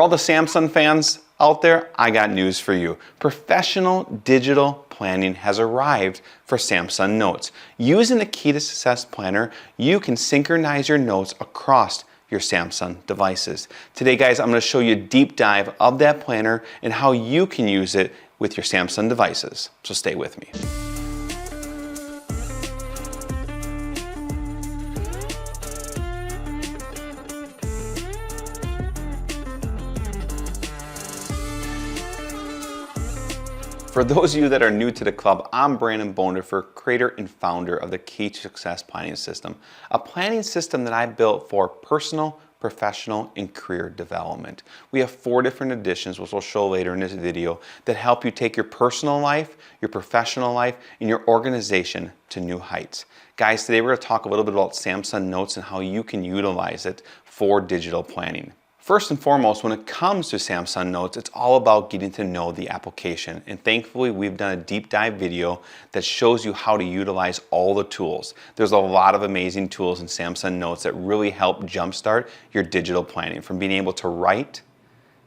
For all the Samsung fans out there, I got news for you. Professional digital planning has arrived for Samsung Notes. Using the Key2Success Planner, you can synchronize your notes across your Samsung devices. Today, guys, I'm going to show you a deep dive of that planner and how you can use it with your Samsung devices. So stay with me. For those of you that are new to the club, I'm Branden Bodendorfer, creator and founder of the Key2Success Planning System, a planning system that I built for personal, professional, and career development. We have 4 different editions, which we'll show later in this video, that help you take your personal life, your professional life, and your organization to new heights. Guys, today we're going to talk a little bit about Samsung Notes and how you can utilize it for digital planning. First and foremost, when it comes to Samsung Notes, it's all about getting to know the application. And thankfully, we've done a deep dive video that shows you how to utilize all the tools. There's a lot of amazing tools in Samsung Notes that really help jumpstart your digital planning, from being able to write,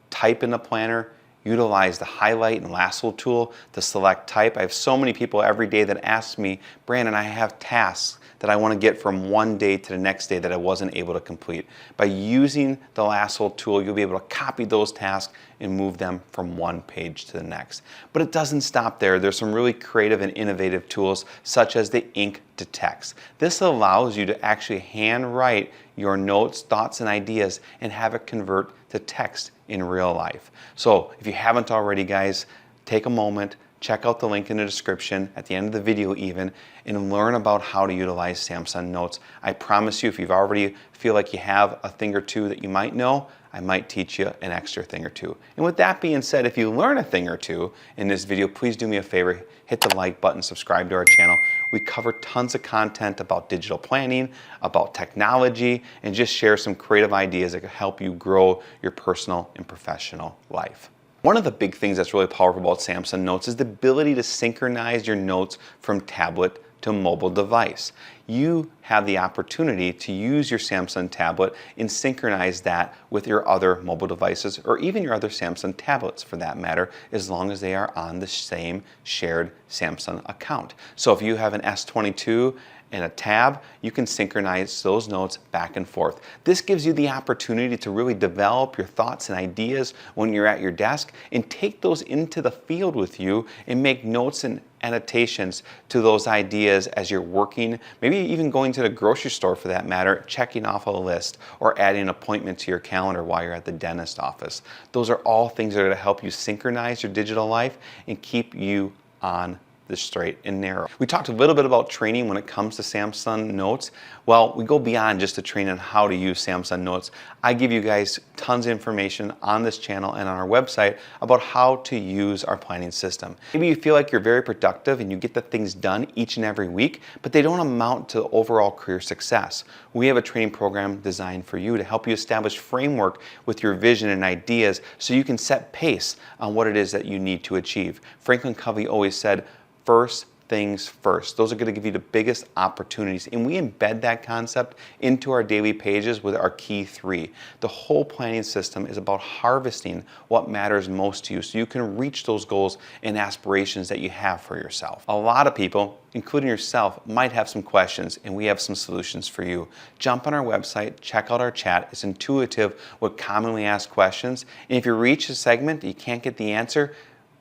type in the planner, utilize the highlight and lasso tool to select type. I have so many people every day that ask me, Branden, I have tasks that I want to get from one day to the next day that I wasn't able to complete. By using the lasso tool, you'll be able to copy those tasks and move them from one page to the next. But it doesn't stop there. There's some really creative and innovative tools, such as the ink to text. This allows you to actually handwrite your notes, thoughts, and ideas and have it convert to text in real life. So if you haven't already, guys, take a moment, check out the link in the description at the end of the video even, and learn about how to utilize Samsung Notes. I promise you, if you've already feel like you have a thing or two that you might know, I might teach you an extra thing or two. And with that being said, if you learn a thing or two in this video, please do me a favor, hit the like button, subscribe to our channel. We cover tons of content about digital planning, about technology, and just share some creative ideas that can help you grow your personal and professional life. One of the big things that's really powerful about Samsung Notes is the ability to synchronize your notes from tablet to mobile device. You have the opportunity to use your Samsung tablet and synchronize that with your other mobile devices, or even your other Samsung tablets for that matter, as long as they are on the same shared Samsung account. So if you have an S22 and a tab, you can synchronize those notes back and forth. This gives you the opportunity to really develop your thoughts and ideas when you're at your desk and take those into the field with you and make notes and annotations to those ideas as you're working, maybe even going to the grocery store for that matter, checking off a list, or adding an appointment to your calendar while you're at the dentist office. Those are all things that are going to help you synchronize your digital life and keep you on the straight and narrow. We talked a little bit about training when it comes to Samsung Notes. Well, we go beyond just the training on how to use Samsung Notes. I give you guys tons of information on this channel and on our website about how to use our planning system. Maybe you feel like you're very productive and you get the things done each and every week, but they don't amount to overall career success. We have a training program designed for you to help you establish framework with your vision and ideas so you can set pace on what it is that you need to achieve. Franklin Covey always said, first things first. Those are going to give you the biggest opportunities, and we embed that concept into our daily pages with our Key 3. The whole planning system is about harvesting what matters most to you so you can reach those goals and aspirations that you have for yourself. A lot of people, including yourself, might have some questions, and we have some solutions for you. Jump on our website, check out our chat. It's intuitive with commonly asked questions, and if you reach a segment that you can't get the answer,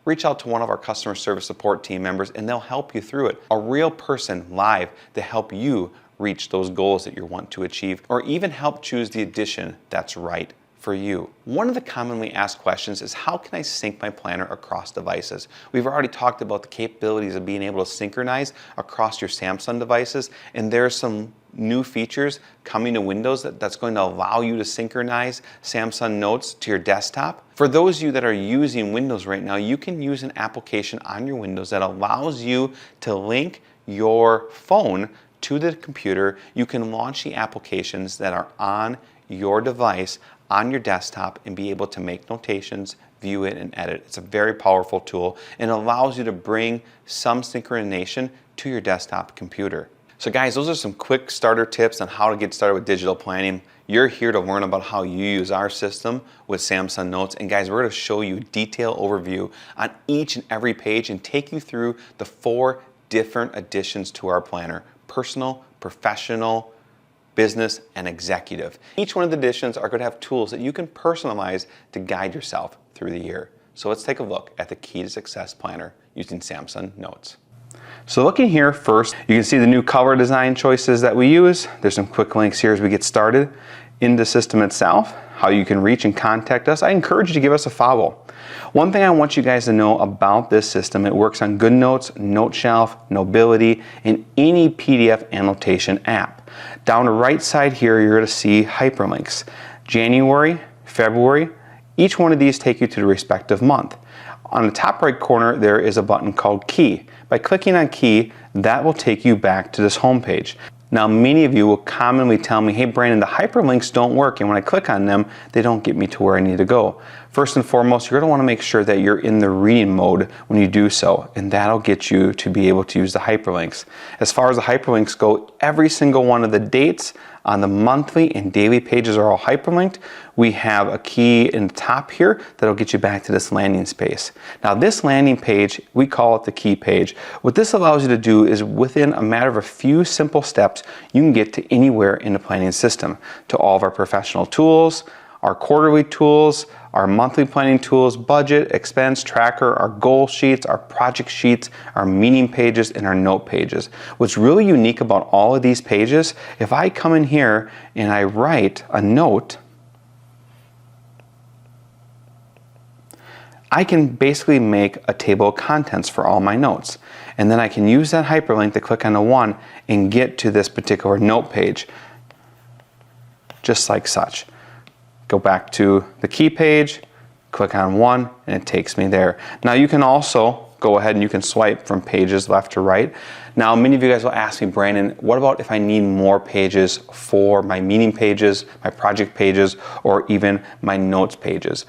reach out to one of our customer service support team members and they'll help you through it. A real person live to help you reach those goals that you want to achieve, or even help choose the edition that's right for you. One of the commonly asked questions is, how can I sync my planner across devices? We've already talked about the capabilities of being able to synchronize across your Samsung devices, and there's some new features coming to Windows that's going to allow you to synchronize Samsung Notes to your desktop. For those of you that are using Windows right now, you can use an application on your Windows that allows you to link your phone to the computer. You can launch the applications that are on your device on your desktop and be able to make notations, view it, and edit. It's a very powerful tool and allows you to bring some synchronization to your desktop computer. So guys, those are some quick starter tips on how to get started with digital planning. You're here to learn about how you use our system with Samsung Notes. And guys, we're going to show you a detailed overview on each and every page and take you through the 4 different additions to our planner: personal, professional, business, and executive. Each one of the additions are going to have tools that you can personalize to guide yourself through the year. So let's take a look at the Key2Success Planner using Samsung Notes. So looking here first, you can see the new color design choices that we use. There's some quick links here as we get started. In the system itself, how you can reach and contact us. I encourage you to give us a follow. One thing I want you guys to know about this system, it works on GoodNotes, NoteShelf, Nobility, and any PDF annotation app. Down the right side here, you're going to see hyperlinks. January, February, each one of these take you to the respective month. On the top right corner, there is a button called Key. By clicking on Key, that will take you back to this home page. Now, many of you will commonly tell me, hey Branden, the hyperlinks don't work, and when I click on them, they don't get me to where I need to go. First and foremost, you're going to want to make sure that you're in the reading mode when you do so, and that'll get you to be able to use the hyperlinks. As far as the hyperlinks go, every single one of the dates on the monthly and daily pages are all hyperlinked. We have a key in the top here that'll get you back to this landing space. Now this landing page, we call it the key page. What this allows you to do is within a matter of a few simple steps, you can get to anywhere in the planning system, to all of our professional tools, our quarterly tools, our monthly planning tools, budget, expense tracker, our goal sheets, our project sheets, our meeting pages, and our note pages. What's really unique about all of these pages, if I come in here and I write a note, I can basically make a table of contents for all my notes. And then I can use that hyperlink to click on the one and get to this particular note page, just like such. Go back to the key page, click on one, and it takes me there. Now you can also go ahead and you can swipe from pages left to right. Now many of you guys will ask me, Branden, what about if I need more pages for my meeting pages, my project pages, or even my notes pages?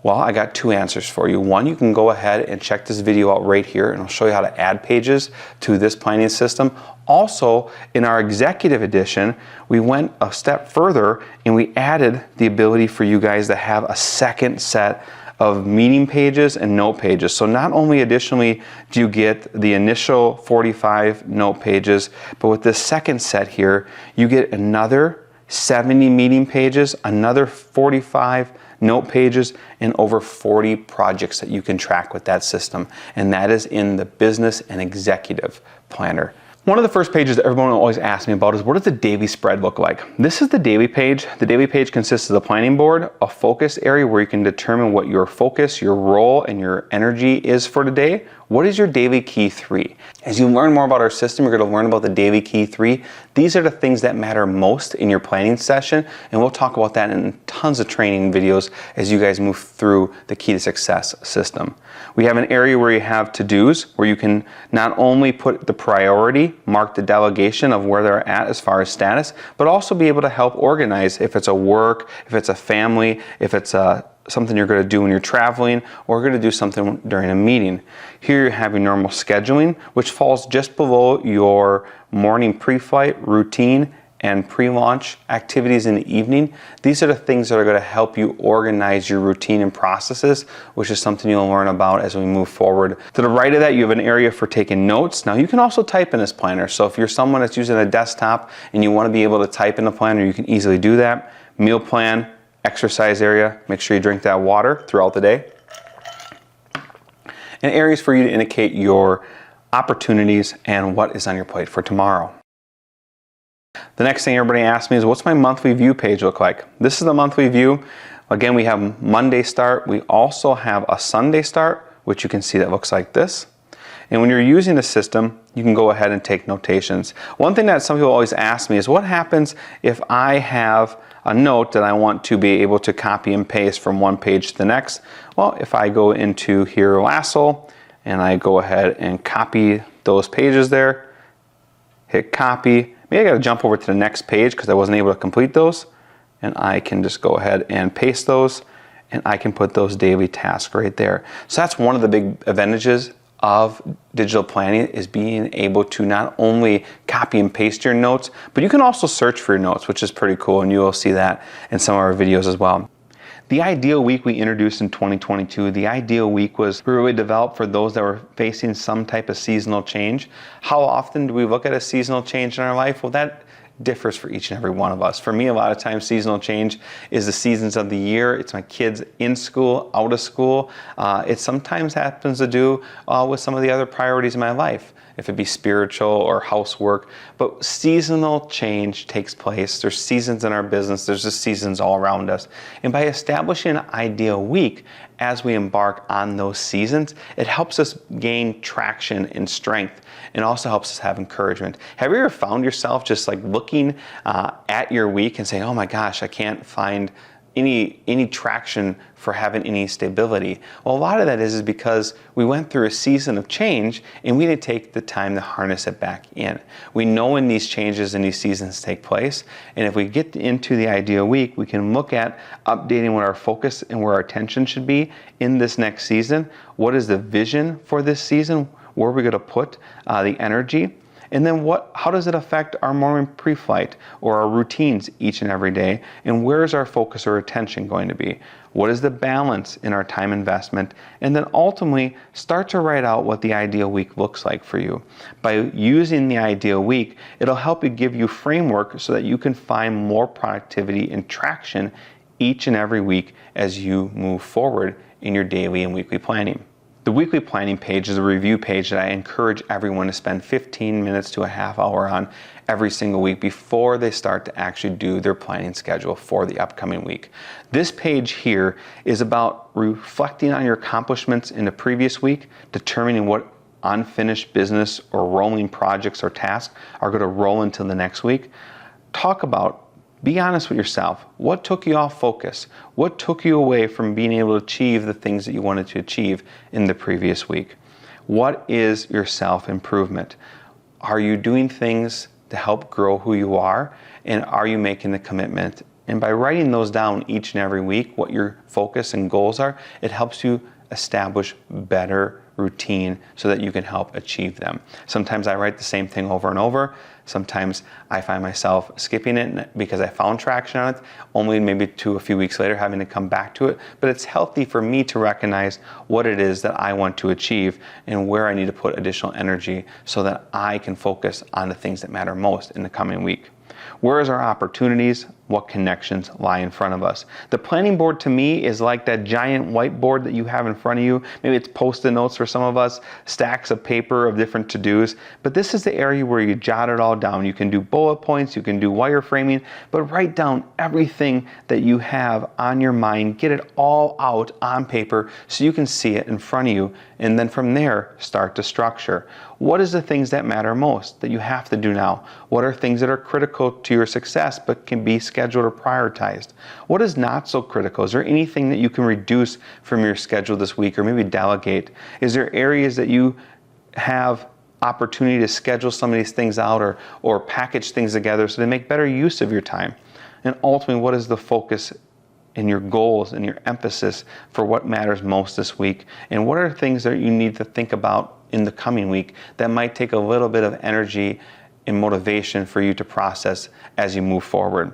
Well, I got 2 answers for you. One, you can go ahead and check this video out right here, and I'll show you how to add pages to this planning system. Also, in our executive edition, we went a step further and we added the ability for you guys to have a second set of meeting pages and note pages. So not only additionally do you get the initial 45 note pages, but with this second set here, you get another 70 meeting pages, another 45 note pages, and over 40 projects that you can track with that system. And that is in the business and executive planner. One of the first pages that everyone will always ask me about is, what does the daily spread look like? This is the daily page. The daily page consists of the planning board, a focus area where you can determine what your focus, your role, and your energy is for the day. What is your daily key 3? As you learn more about our system, you're going to learn about the daily key 3. These are the things that matter most in your planning session, and we'll talk about that in tons of training videos as you guys move through the Key2Success system. We have an area where you have to-dos, where you can not only put the priority, mark the delegation of where they're at as far as status, but also be able to help organize if it's a work, if it's a family, if it's something you're going to do when you're traveling, or going to do something during a meeting. Here you have your normal scheduling, which falls just below your morning pre-flight routine and pre-launch activities in the evening. These are the things that are going to help you organize your routine and processes, which is something you'll learn about as we move forward. To the right of that, you have an area for taking notes. Now you can also type in this planner. So if you're someone that's using a desktop and you want to be able to type in the planner, you can easily do that. Meal plan, exercise area, make sure you drink that water throughout the day. And areas for you to indicate your opportunities and what is on your plate for tomorrow. The next thing everybody asks me is, what's my monthly view page look like? This is the monthly view. Again, we have Monday start. We also have a Sunday start, which you can see that looks like this. And when you're using the system, you can go ahead and take notations. One thing that some people always ask me is, what happens if I have a note that I want to be able to copy and paste from one page to the next? Well, if I go into here Lasso and I go ahead and copy those pages there, hit copy. Maybe I got to jump over to the next page because I wasn't able to complete those, and I can just go ahead and paste those, and I can put those daily tasks right there. So that's one of the big advantages of digital planning is being able to not only copy and paste your notes, but you can also search for your notes, which is pretty cool, and you will see that in some of our videos as well. The ideal week we introduced in 2022, the ideal week was really developed for those that were facing some type of seasonal change. How often do we look at a seasonal change in our life? Well, that differs for each and every one of us. For me, a lot of times seasonal change is the seasons of the year. It's my kids in school, out of school. It sometimes happens to do with some of the other priorities in my life, if it be spiritual or housework. But seasonal change takes place. There's seasons in our business. There's just seasons all around us. And by establishing an ideal week as we embark on those seasons, it helps us gain traction and strength, and also helps us have encouragement. Have you ever found yourself just like looking at your week and saying, oh my gosh, I can't find any traction for having any stability? Well, a lot of that is because we went through a season of change and we didn't take the time to harness it back in. We know when these changes and these seasons take place, and if we get into the ideal week, we can look at updating what our focus and where our attention should be in this next season. What is the vision for this season? Where are we going to put the energy? And then how does it affect our morning pre-flight or our routines each and every day? And where is our focus or attention going to be? What is the balance in our time investment? And then ultimately start to write out what the ideal week looks like for you. By using the ideal week, it'll help you give you framework so that you can find more productivity and traction each and every week as you move forward in your daily and weekly planning. The weekly planning page is a review page that I encourage everyone to spend 15 minutes to a half hour on every single week before they start to actually do their planning schedule for the upcoming week. This page here is about reflecting on your accomplishments in the previous week, determining what unfinished business or rolling projects or tasks are going to roll into the next week. Be honest with yourself. What took you off focus? What took you away from being able to achieve the things that you wanted to achieve in the previous week? What is your self-improvement? Are you doing things to help grow who you are? And are you making the commitment? And by writing those down each and every week, what your focus and goals are, it helps you establish better routine so that you can help achieve them. Sometimes I write the same thing over and over. Sometimes I find myself skipping it because I found traction on it, only maybe a few weeks later having to come back to it. But it's healthy for me to recognize what it is that I want to achieve and where I need to put additional energy so that I can focus on the things that matter most in the coming week. Where is our opportunities? What connections lie in front of us? The planning board to me is like that giant whiteboard that you have in front of you. Maybe it's Post-it notes for some of us, stacks of paper of different to-dos. But this is the area where you jot it all down. You can do bullet points, you can do wireframing, but write down everything that you have on your mind. Get it all out on paper so you can see it in front of you. And then from there, start to structure. What is the things that matter most that you have to do now? What are things that are critical to your success but can be scheduled or prioritized? What is not so critical? Is there anything that you can reduce from your schedule this week or maybe delegate? Is there areas that you have opportunity to schedule some of these things out or package things together so they make better use of your time? And ultimately, what is the focus and your goals and your emphasis for what matters most this week? And what are things that you need to think about in the coming week that might take a little bit of energy and motivation for you to process as you move forward?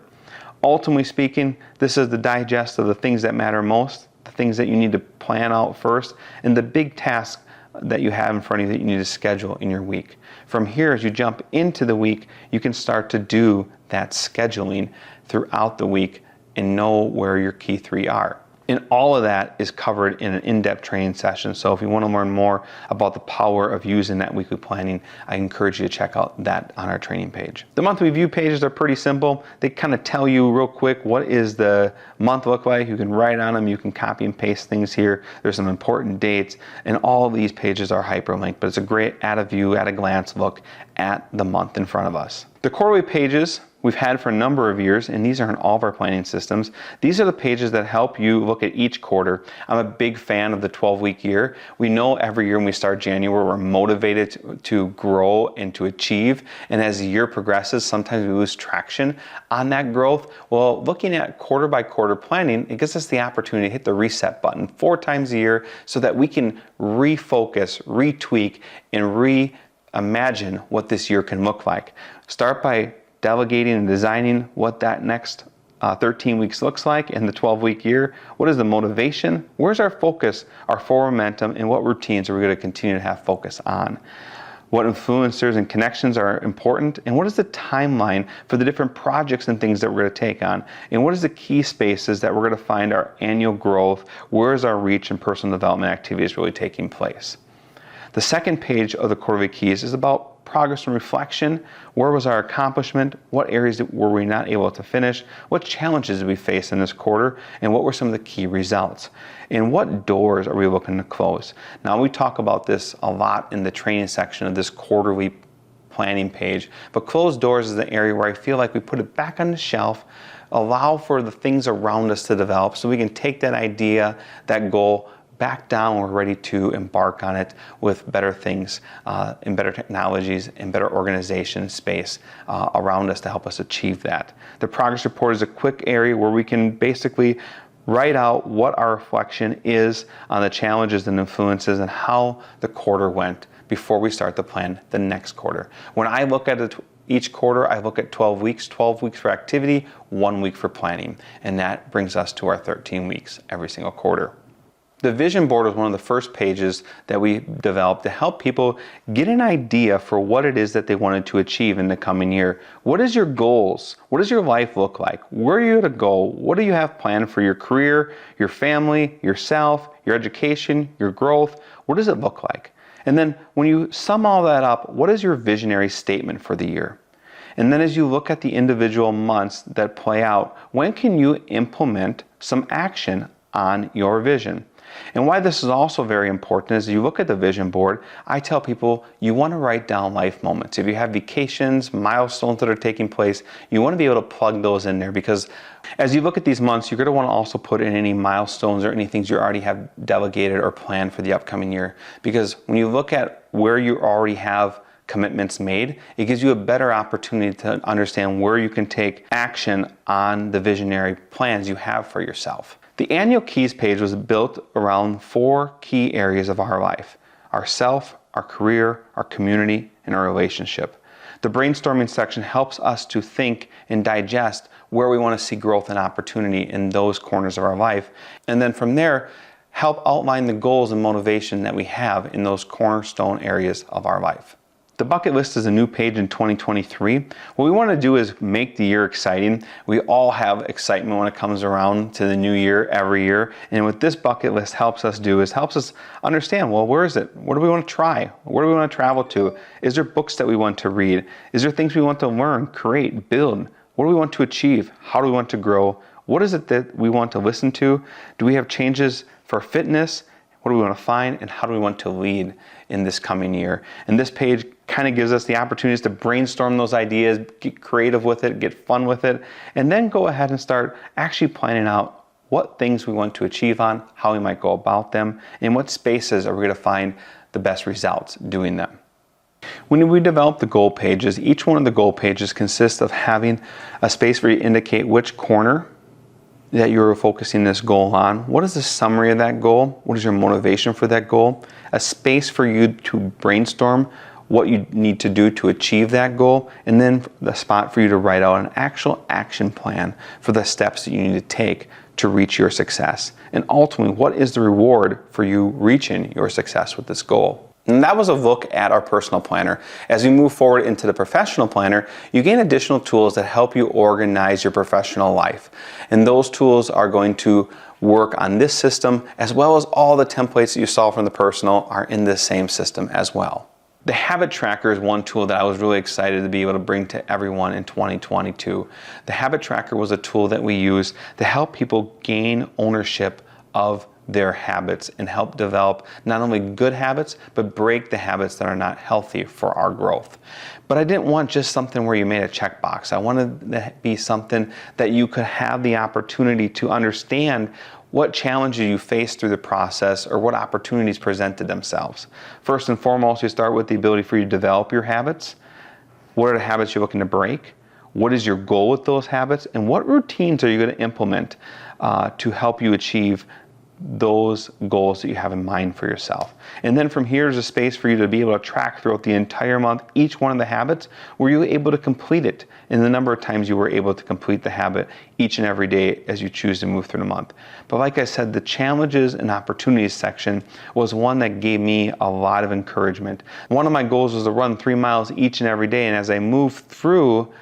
Ultimately speaking, this is the digest of the things that matter most, the things that you need to plan out first, and the big tasks that you have in front of you that you need to schedule in your week. From here, as you jump into the week, you can start to do that scheduling throughout the week and know where your key 3 are. And all of that is covered in an in-depth training session. So if you want to learn more about the power of using that weekly planning, I encourage you to check out that on our training page. The monthly review pages are pretty simple. They kind of tell you real quick what is the month look like. You can write on them, you can copy and paste things here. There's some important dates, and all of these pages are hyperlinked, but it's a great at a view, at a glance look at the month in front of us. The quarterly pages we've had for a number of years, and these are in all of our planning systems. These are the pages that help you look at each quarter. I'm a big fan of the 12-week year. We know every year when we start January, we're motivated to grow and to achieve. And as the year progresses, sometimes we lose traction on that growth. Well, looking at quarter by quarter planning, it gives us the opportunity to hit the reset button 4 times a year so that we can refocus, retweak, and reimagine what this year can look like. Start by delegating and designing what that next 13 weeks looks like in the 12-week year. What is the motivation? Where's our focus, our forward momentum, and what routines are we going to continue to have focus on? What influencers and connections are important, and what is the timeline for the different projects and things that we're going to take on? And what is the key spaces that we're going to find our annual growth? Where is our reach and personal development activities really taking place? The second page of the quarterly keys is about progress and reflection. Where was our accomplishment? What areas were we not able to finish? What challenges did we face in this quarter? And what were some of the key results? And what doors are we looking to close? Now, we talk about this a lot in the training section of this quarterly planning page, but closed doors is the area where I feel like we put it back on the shelf, allow for the things around us to develop so we can take that idea, that goal, back down when we're ready to embark on it with better things and better technologies and better organization space around us to help us achieve that. The progress report is a quick area where we can basically write out what our reflection is on the challenges and influences and how the quarter went before we start to plan the next quarter. When I look at it, each quarter, I look at 12 weeks for activity, 1 week for planning, and that brings us to our 13 weeks every single quarter. The vision board was one of the first pages that we developed to help people get an idea for what it is that they wanted to achieve in the coming year. What is your goals? What does your life look like? Where are you to go? What do you have planned for your career, your family, yourself, your education, your growth? What does it look like? And then when you sum all that up, what is your visionary statement for the year? And then as you look at the individual months that play out, when can you implement some action on your vision? And why this is also very important is you look at the vision board, I tell people you want to write down life moments. If you have vacations, milestones that are taking place, you want to be able to plug those in there, because as you look at these months, you're going to want to also put in any milestones or any things you already have delegated or planned for the upcoming year. Because when you look at where you already have commitments made, it gives you a better opportunity to understand where you can take action on the visionary plans you have for yourself. The annual keys page was built around 4 key areas of our life: our self, our career, our community, and our relationship. The brainstorming section helps us to think and digest where we want to see growth and opportunity in those corners of our life. And then from there, help outline the goals and motivation that we have in those cornerstone areas of our life. The bucket list is a new page in 2023. What we want to do is make the year exciting. We all have excitement when it comes around to the new year every year. And what this bucket list helps us do is helps us understand, well, where is it? What do we want to try? Where do we want to travel to? Is there books that we want to read? Is there things we want to learn, create, build? What do we want to achieve? How do we want to grow? What is it that we want to listen to? Do we have changes for fitness? What do we want to find, and how do we want to lead in this coming year? And this page kind of gives us the opportunities to brainstorm those ideas, get creative with it, get fun with it, and then go ahead and start actually planning out what things we want to achieve on, how we might go about them, and what spaces are we going to find the best results doing them. When we develop the goal pages, each one of the goal pages consists of having a space where you indicate which corner that you're focusing this goal on. What is the summary of that goal? What is your motivation for that goal? A space for you to brainstorm what you need to do to achieve that goal, and then the spot for you to write out an actual action plan for the steps that you need to take to reach your success. And ultimately, what is the reward for you reaching your success with this goal? And that was a look at our personal planner. As we move forward into the professional planner, you gain additional tools that help you organize your professional life. And those tools are going to work on this system, as well as all the templates that you saw from the personal are in this same system as well. The habit tracker is one tool that I was really excited to be able to bring to everyone in 2022. The habit tracker was a tool that we use to help people gain ownership of their habits and help develop not only good habits, but break the habits that are not healthy for our growth. But I didn't want just something where you made a checkbox. I wanted to be something that you could have the opportunity to understand what challenges you face through the process or what opportunities presented themselves. First and foremost, you start with the ability for you to develop your habits. What are the habits you're looking to break? What is your goal with those habits? And what routines are you going to implement to help you achieve those goals that you have in mind for yourself? And then from here is a space for you to be able to track throughout the entire month each one of the habits. Were you able to complete it in the number of times you were able to complete the habit each and every day as you choose to move through the month? But like I said, the challenges and opportunities section was one that gave me a lot of encouragement. One of my goals was to run 3 miles each and every day, and as I moved through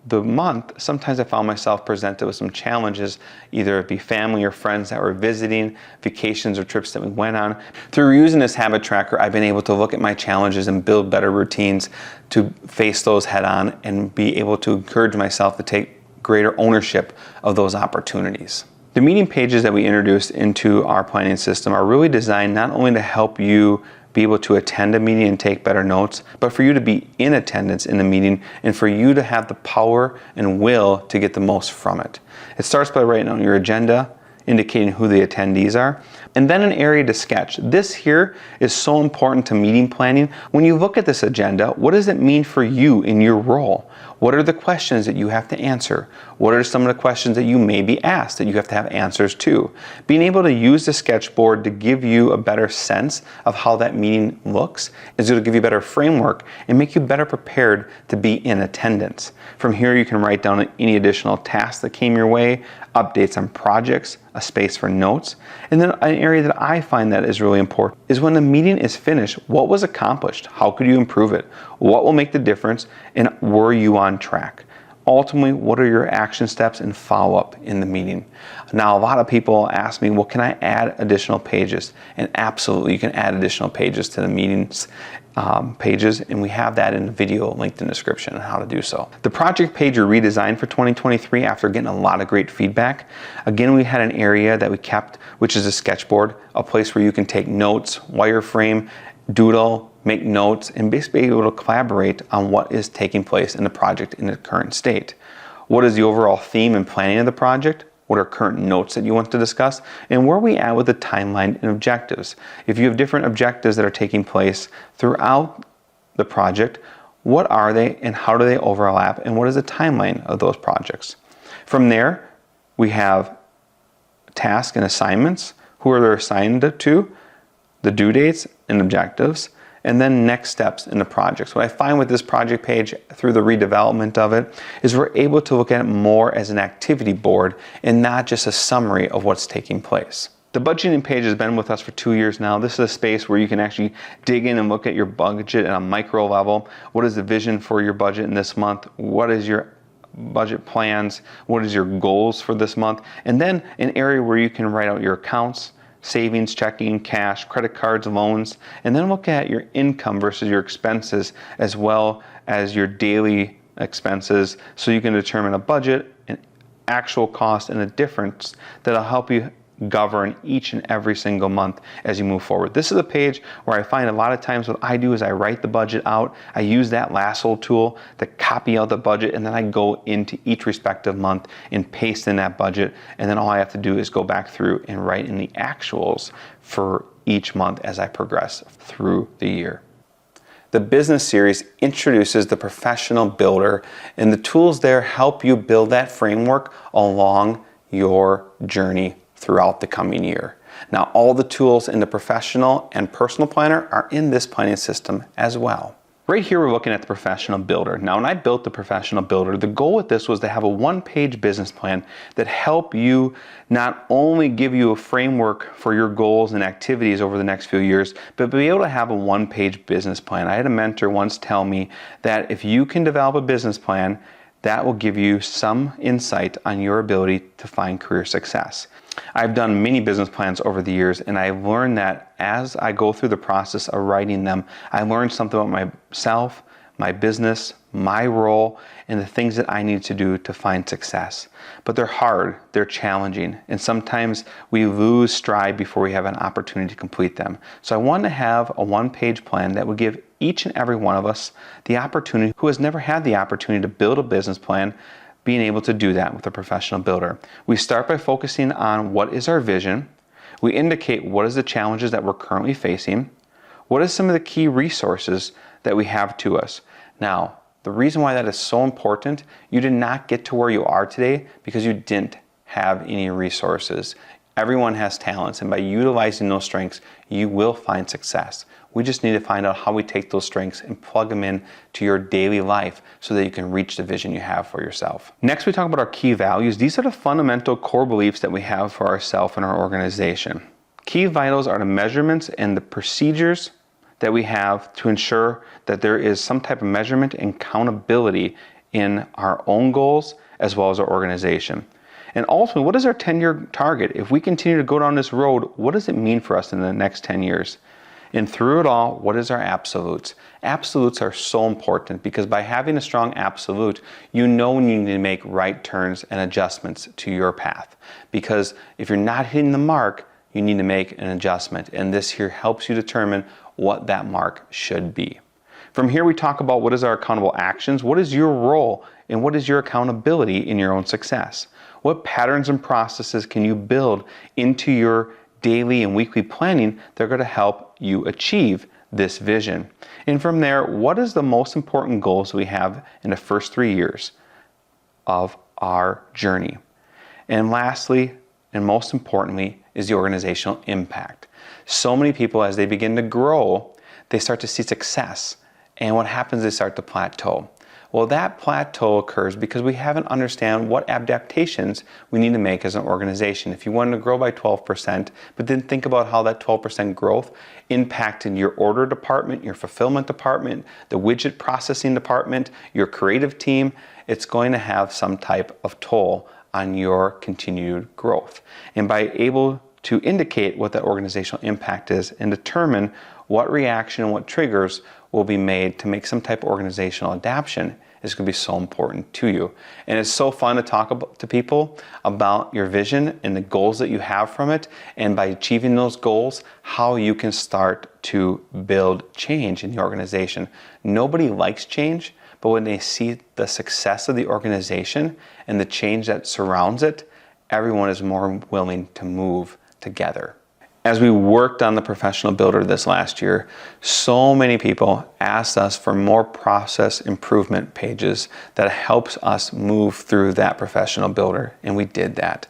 the month, sometimes I found myself presented with some challenges, either it be family or friends that were visiting, vacations or trips that we went on. Through using this habit tracker, I've been able to look at my challenges and build better routines to face those head on and be able to encourage myself to take greater ownership of those opportunities. The meeting pages that we introduced into our planning system are really designed not only to help you be able to attend a meeting and take better notes, but for you to be in attendance in the meeting and for you to have the power and will to get the most from it. It starts by writing on your agenda, indicating who the attendees are, and then an area to sketch. This here is so important to meeting planning. When you look at this agenda, what does it mean for you in your role? What are the questions that you have to answer? What are some of the questions that you may be asked that you have to have answers to? Being able to use the sketchboard to give you a better sense of how that meeting looks is going to give you a better framework and make you better prepared to be in attendance. From here, you can write down any additional tasks that came your way, updates on projects, a space for notes, and then an area that I find that is really important is when the meeting is finished, what was accomplished? How could you improve it? What will make the difference? And were you on track? Ultimately, what are your action steps and follow-up in the meeting? Now, a lot of people ask me, well, can I add additional pages? And absolutely, you can add additional pages to the meetings pages, and we have that in the video linked in the description on how to do so. The project page we redesigned for 2023 after getting a lot of great feedback. Again, we had an area that we kept, which is a sketchboard, a place where you can take notes, wireframe, doodle, make notes, and basically be able to collaborate on what is taking place in the project in the current state. What is the overall theme and planning of the project? What are current notes that you want to discuss? And where are we at with the timeline and objectives? If you have different objectives that are taking place throughout the project, what are they and how do they overlap? And what is the timeline of those projects? From there, we have tasks and assignments, who are they assigned to, the due dates and objectives, and then next steps in the project. So what I find with this project page through the redevelopment of it is we're able to look at it more as an activity board and not just a summary of what's taking place. The budgeting page has been with us for 2 years now. This is a space where you can actually dig in and look at your budget at a micro level. What is the vision for your budget in this month? What is your budget plans? What is your goals for this month? And then an area where you can write out your accounts, savings, checking, cash, credit cards, loans, and then look at your income versus your expenses as well as your daily expenses so you can determine a budget, an actual cost, and a difference that'll help you govern each and every single month as you move forward. This is a page where I find a lot of times what I do is I write the budget out, I use that lasso tool to copy out the budget, and then I go into each respective month and paste in that budget, and then all I have to do is go back through and write in the actuals for each month as I progress through the year. The business series introduces the professional builder, and the tools there help you build that framework along your journey throughout the coming year. Now, all the tools in the professional and personal planner are in this planning system as well. Right here, we're looking at the professional builder. Now, when I built the professional builder, the goal with this was to have a one-page business plan that help you not only give you a framework for your goals and activities over the next few years, but be able to have a one-page business plan. I had a mentor once tell me that if you can develop a business plan, that will give you some insight on your ability to find career success. I've done many business plans over the years, and I've learned that as I go through the process of writing them, I learned something about myself, my business, my role, and the things that I need to do to find success. But they're hard, they're challenging, and sometimes we lose stride before we have an opportunity to complete them. So I want to have a one-page plan that would give each and every one of us the opportunity, who has never had the opportunity to build a business plan, being able to do that with a professional builder. We start by focusing on what is our vision. We indicate what is the challenges that we're currently facing. What are some of the key resources that we have to us? Now, the reason why that is so important, you did not get to where you are today because you didn't have any resources. Everyone has talents, and by utilizing those strengths, you will find success. We just need to find out how we take those strengths and plug them in to your daily life so that you can reach the vision you have for yourself. Next, we talk about our key values. These are the fundamental core beliefs that we have for ourselves and our organization. Key vitals are the measurements and the procedures that we have to ensure that there is some type of measurement and accountability in our own goals as well as our organization. And ultimately, what is our 10-year target? If we continue to go down this road, what does it mean for us in the next 10 years? And through it all, what is our absolutes? Absolutes are so important because by having a strong absolute, you know when you need to make right turns and adjustments to your path. Because if you're not hitting the mark, you need to make an adjustment. And this here helps you determine what that mark should be. From here, we talk about what is our accountable actions, what is your role, and what is your accountability in your own success. What patterns and processes can you build into your daily and weekly planning that are going to help you achieve this vision? And from there, what is the most important goals we have in the first 3 years of our journey? And lastly, and most importantly, is the organizational impact. So many people, as they begin to grow, they start to see success. And what happens, they start to plateau. Well, that plateau occurs because we haven't understand what adaptations we need to make as an organization. If you wanted to grow by 12%, but then think about how that 12% growth impacted your order department, your fulfillment department, the widget processing department, your creative team, it's going to have some type of toll on your continued growth. And by able to indicate what that organizational impact is and determine what reaction and what triggers will be made to make some type of organizational adaptation is going to be so important to you. And it's so fun to talk to people about your vision and the goals that you have from it, and by achieving those goals, how you can start to build change in the organization. Nobody likes change, but when they see the success of the organization and the change that surrounds it, everyone is more willing to move together. As we worked on the professional builder this last year, so many people asked us for more process improvement pages that helps us move through that professional builder, and we did that.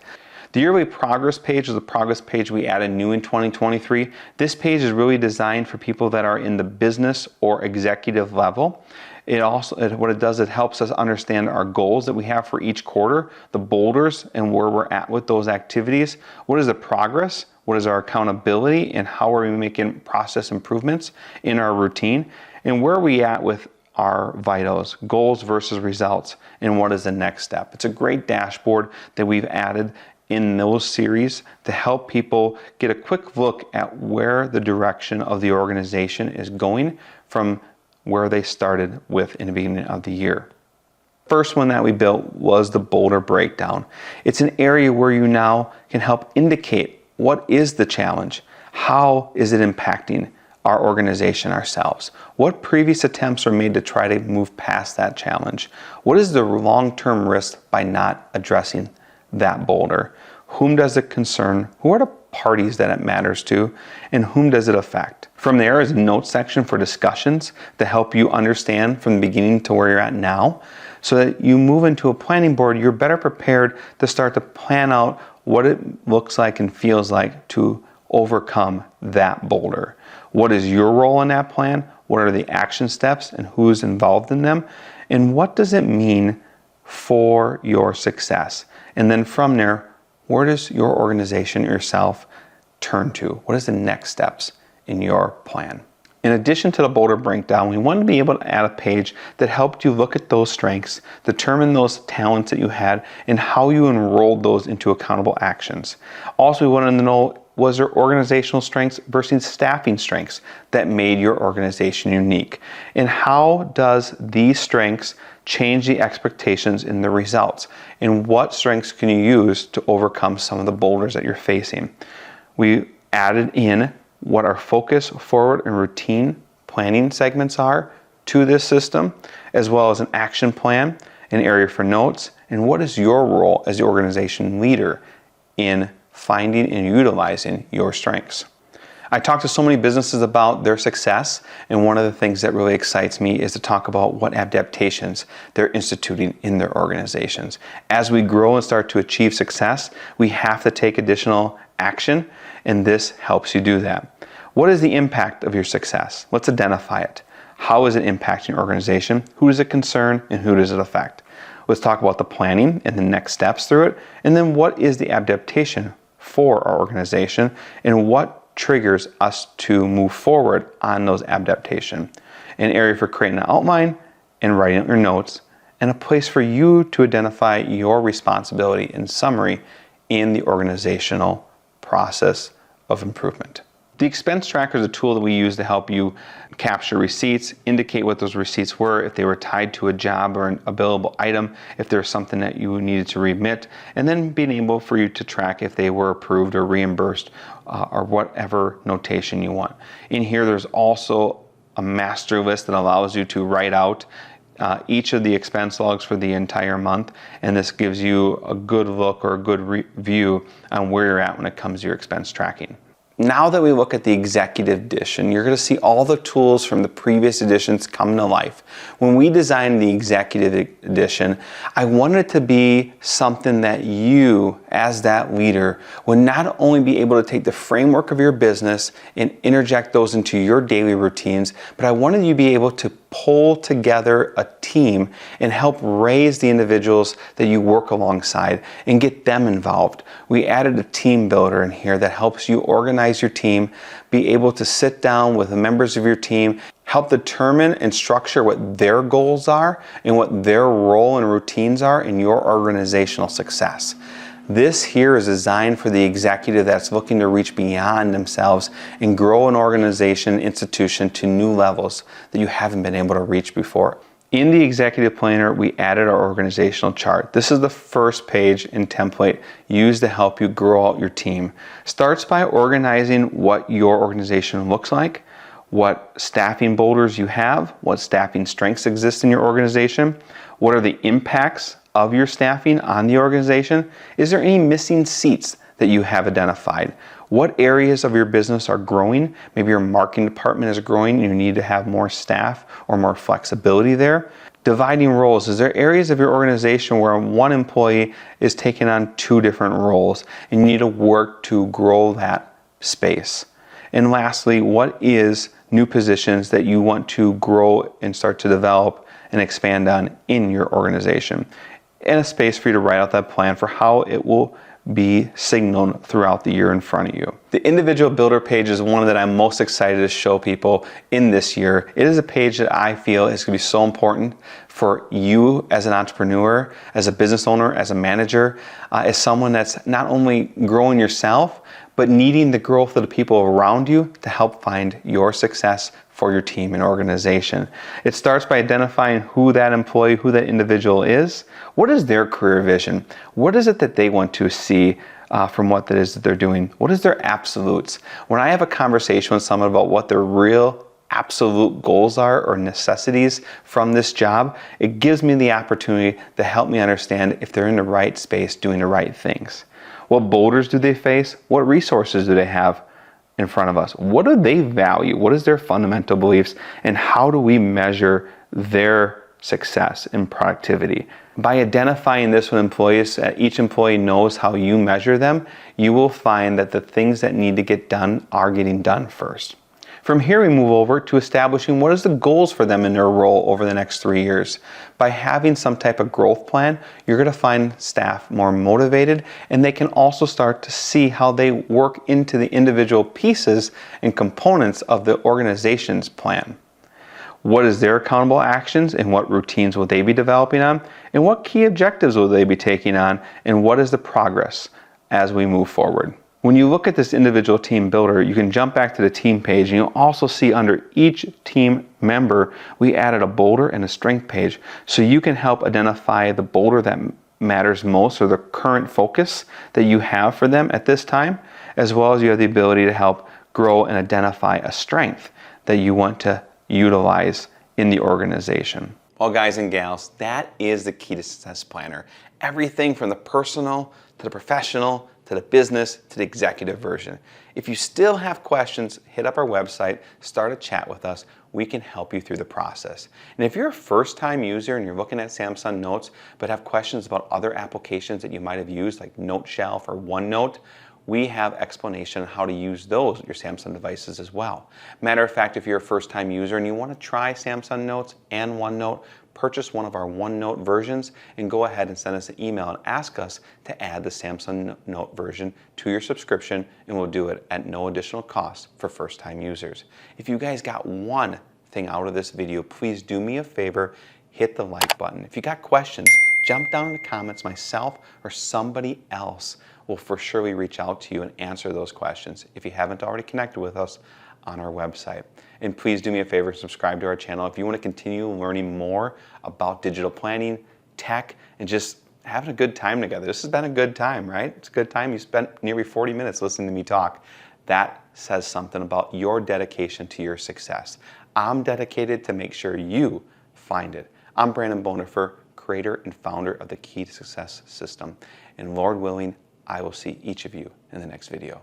The yearly progress page is a progress page we added new in 2023. This page is really designed for people that are in the business or executive level. What it does, it helps us understand our goals that we have for each quarter, the boulders, and where we're at with those activities. What is the progress? What is our accountability, and how are we making process improvements in our routine? And where are we at with our vitals, goals versus results, and what is the next step? It's a great dashboard that we've added in those series to help people get a quick look at where the direction of the organization is going from where they started with in the beginning of the year. First one that we built was the Boulder Breakdown. It's an area where you now can help indicate what is the challenge, how is it impacting our organization, ourselves, what previous attempts were made to try to move past that challenge, what is the long-term risk by not addressing that boulder, whom does it concern, who are the parties that it matters to, and whom does it affect. From there is a notes section for discussions to help you understand from the beginning to where you're at now, so that you move into a planning board, you're better prepared to start to plan out what it looks like and feels like to overcome that boulder. What is your role in that plan? What are the action steps and who's involved in them? And what does it mean for your success? And then from there, where does your organization, yourself, turn to? What is the next steps in your plan? In addition to the Boulder Breakdown, we wanted to be able to add a page that helped you look at those strengths, determine those talents that you had, and how you enrolled those into accountable actions. Also, we wanted to know was there organizational strengths versus staffing strengths that made your organization unique? And how does these strengths change the expectations in the results? And what strengths can you use to overcome some of the boulders that you're facing? We added in what our focus, forward, and routine planning segments are to this system, as well as an action plan, an area for notes, and what is your role as the organization leader in finding and utilizing your strengths. I talk to so many businesses about their success, and one of the things that really excites me is to talk about what adaptations they're instituting in their organizations. As we grow and start to achieve success, we have to take additional action, and this helps you do that. What is the impact of your success? Let's identify it. How is it impacting your organization? Who does it concern and who does it affect? Let's talk about the planning and the next steps through it, and then what is the adaptation for our organization and what triggers us to move forward on those adaptation. An area for creating an outline and writing your notes, and a place for you to identify your responsibility and summary in the organizational process of improvement. The expense tracker is a tool that we use to help you capture receipts, indicate what those receipts were, if they were tied to a job or a billable item, if there's something that you needed to remit, and then being able for you to track if they were approved or reimbursed or whatever notation you want. In here, there's also a master list that allows you to write out each of the expense logs for the entire month, and this gives you a good look or a good view on where you're at when it comes to your expense tracking. Now that we look at the executive edition, you're going to see all the tools from the previous editions come to life. When we designed the executive edition, I wanted it to be something that you, as that leader, would not only be able to take the framework of your business and interject those into your daily routines, but I wanted you to be able to pull together a team and help raise the individuals that you work alongside and get them involved. We added a team builder in here that helps you organize your team, be able to sit down with the members of your team, help determine and structure what their goals are and what their role and routines are in your organizational success. This here is designed for the executive that's looking to reach beyond themselves and grow an organization, institution to new levels that you haven't been able to reach before. In the executive planner, we added our organizational chart. This is the first page and template used to help you grow out your team. Starts by organizing what your organization looks like, what staffing boulders you have, what staffing strengths exist in your organization, what are the impacts of your staffing on the organization. Is there any missing seats that you have identified? What areas of your business are growing? Maybe your marketing department is growing and you need to have more staff or more flexibility there. Dividing roles. Is there areas of your organization where one employee is taking on two different roles and you need to work to grow that space? And lastly, what is new positions that you want to grow and start to develop and expand on in your organization? And a space for you to write out that plan for how it will be signaled throughout the year in front of you. The individual builder page is one that I'm most excited to show people in this year. It is a page that I feel is going to be so important for you as an entrepreneur, as a business owner, as a manager, as someone that's not only growing yourself, but needing the growth of the people around you to help find your success for your team and organization. It starts by identifying who that employee, who that individual is. What is their career vision? What is it that they want to see from what that is that they're doing? What is their absolutes? When I have a conversation with someone about what their real absolute goals are or necessities from this job, it gives me the opportunity to help me understand if they're in the right space doing the right things. What boulders do they face? What resources do they have in front of us? What do they value? What is their fundamental beliefs? And how do we measure their success and productivity? By identifying this with employees, each employee knows how you measure them, you will find that the things that need to get done are getting done first. From here, we move over to establishing what is the goals for them in their role over the next 3 years. By having some type of growth plan, you're going to find staff more motivated, and they can also start to see how they work into the individual pieces and components of the organization's plan. What is their accountable actions and what routines will they be developing on? And what key objectives will they be taking on? And what is the progress as we move forward? When you look at this individual team builder, you can jump back to the team page, and you'll also see under each team member, we added a boulder and a strength page, so you can help identify the boulder that matters most, or the current focus that you have for them at this time, as well as you have the ability to help grow and identify a strength that you want to utilize in the organization. Well, guys and gals, that is the Key to Success Planner. Everything from the personal to the professional to the business to the executive version. If you still have questions, hit up our website, start a chat with us. We can help you through the process. And if you're a first-time user and you're looking at Samsung Notes but have questions about other applications that you might have used like NoteShelf or OneNote, we have explanation on how to use those with your Samsung devices as well. Matter of fact, if you're a first-time user and you want to try Samsung Notes and OneNote, purchase one of our OneNote versions and go ahead and send us an email and ask us to add the Samsung Note version to your subscription, and we'll do it at no additional cost for first-time users. If you guys got one thing out of this video, please do me a favor, hit the like button. If you got questions, jump down in the comments. Myself or somebody else will for surely reach out to you and answer those questions if you haven't already connected with us on our website. And please do me a favor, subscribe to our channel if you want to continue learning more about digital planning, tech, and just having a good time together. This has been a good time, right? It's a good time. You spent nearly 40 minutes listening to me talk. That says something about your dedication to your success. I'm dedicated to make sure you find it. I'm Branden Bodendorfer, creator and founder of the Key to Success system. And Lord willing, I will see each of you in the next video.